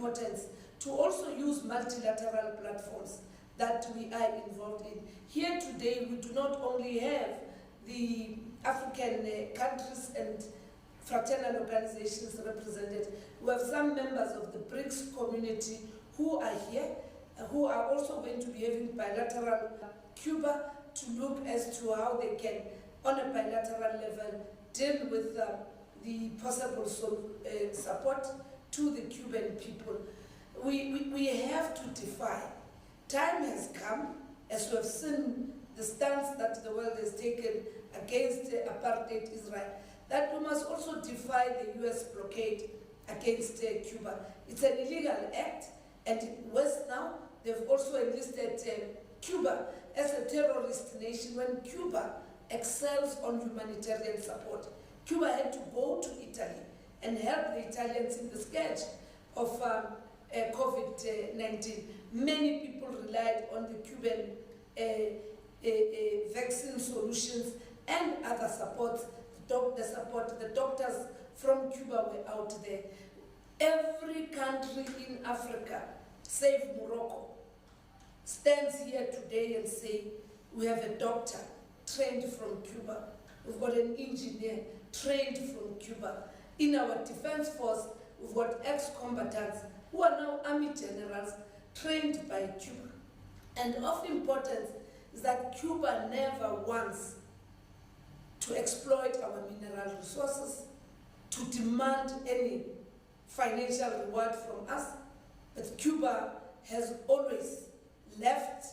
importance to also use multilateral platforms that we are involved in. Here today, we do not only have the African countries and fraternal organizations represented. We have some members of the BRICS community who are here, who are also going to be having bilateral Cuba to look as to how they can, on a bilateral level, deal with the possible support to the Cuban people. We have to defy. Time has come, as we have seen the stance that the world has taken against apartheid Israel, that we must also defy the US blockade against Cuba. It's an illegal act, and worse now, they've also enlisted Cuba as a terrorist nation when Cuba excels on humanitarian support. Cuba had to go to Italy and help the Italians in the scourge of COVID-19. Many people relied on the Cuban vaccine solutions and other supports. The doctors from Cuba were out there. Every country in Africa, save Morocco, stands here today and say, we have a doctor trained from Cuba. We've got an engineer trained from Cuba. In our defense force, we've got ex-combatants who are now army generals trained by Cuba. And of importance is that Cuba never wants to exploit our mineral resources, to demand any financial reward from us, but Cuba has always left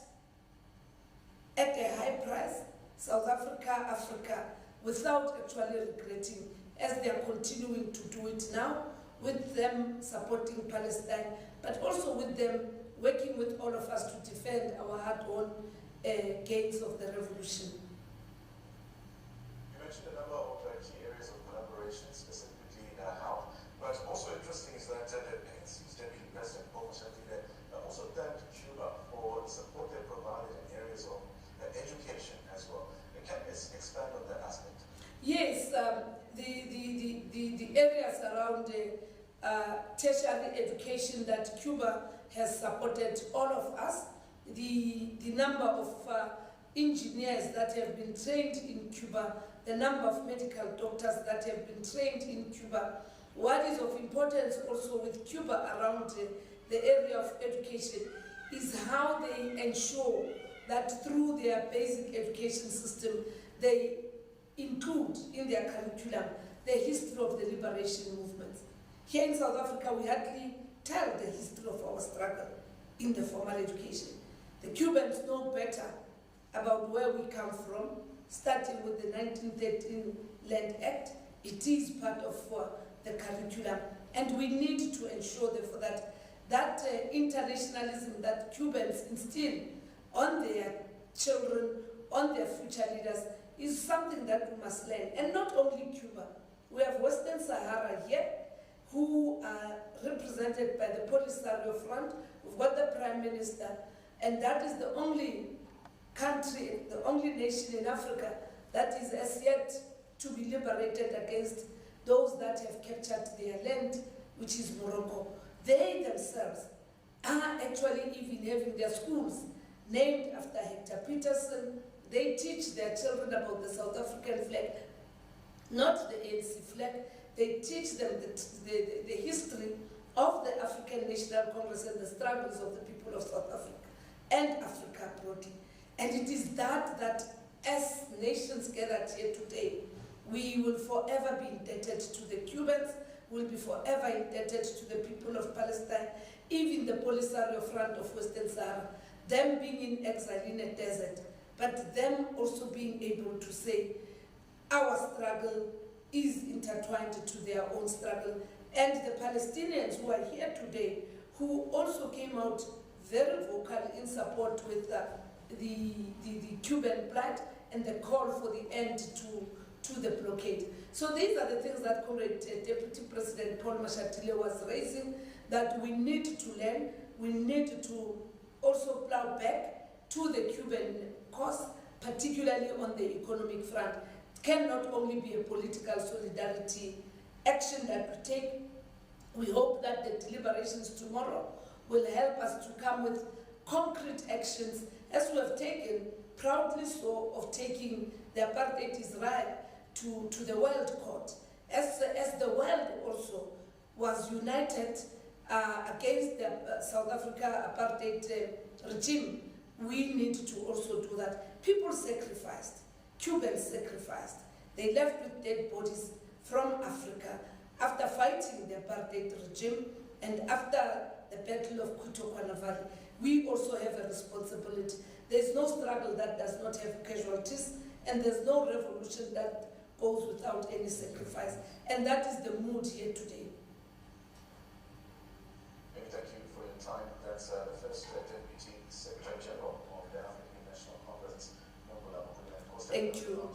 at a high price, South Africa, Africa, without actually regretting, as they are continuing to do it now, with them supporting Palestine, but also with them working with all of us to defend our hard-won gains of the revolution. You mentioned a number of key areas of collaboration, specifically health, but also interesting is that the NC's Deputy President Mpumalanga also thanked Cuba for the support they provided in areas of education as well. Can you expand on that aspect? Yes, the areas around tertiary education that Cuba has supported all of us, the number of engineers that have been trained in Cuba, the number of medical doctors that have been trained in Cuba. What is of importance also with Cuba around the area of education is how they ensure that through their basic education system, they include in their curriculum the history of the liberation movements. Here in South Africa, we hardly tell the history of our struggle in the formal education. The Cubans know better about where we come from, starting with the 1913 Land Act. It is part of the curriculum, and we need to ensure therefore that internationalism that Cubans instill on their children, on their future leaders, is something that we must learn. And not only Cuba. We have Western Sahara here, who are represented by the Polisario Front. We've got the Prime Minister, and that is the only country, the only nation in Africa that is as yet to be liberated against those that have captured their land, which is Morocco. They themselves are actually even having their schools named after Hector Peterson. They teach their children about the South African flag, not the ANC flag. They teach them the history of the African National Congress and the struggles of the people of South Africa and Africa broadly. And it is that as nations gathered here today, we will forever be indebted to the Cubans, will be forever indebted to the people of Palestine, even the Polisario Front of Western Sahara, them being in exile in a desert, but them also being able to say, our struggle is intertwined to their own struggle. And the Palestinians who are here today, who also came out very vocal in support with the Cuban plight and the call for the end to the blockade. So these are the things that Deputy President Paul Mashatile was raising, that we need to learn, we need to also plow back to the Cuban cause, particularly on the economic front. It can not only be a political solidarity action that we take, We hope that the deliberations tomorrow will help us to come with concrete actions, as we have taken, proudly so, of taking the apartheid Israel to the World Court. As the world also was united against the South Africa apartheid regime, we need to also do that. People sacrificed, Cubans sacrificed. They left with dead bodies from Africa after fighting the apartheid regime and after the Battle of Kutokwana Valley. We also have a responsibility. There's no struggle that does not have casualties, and there's no revolution that goes without any sacrifice. And that is the mood here today. Thank you for your time. That's the first Deputy Secretary General of the African National Congress, Mpumalanga. Thank you.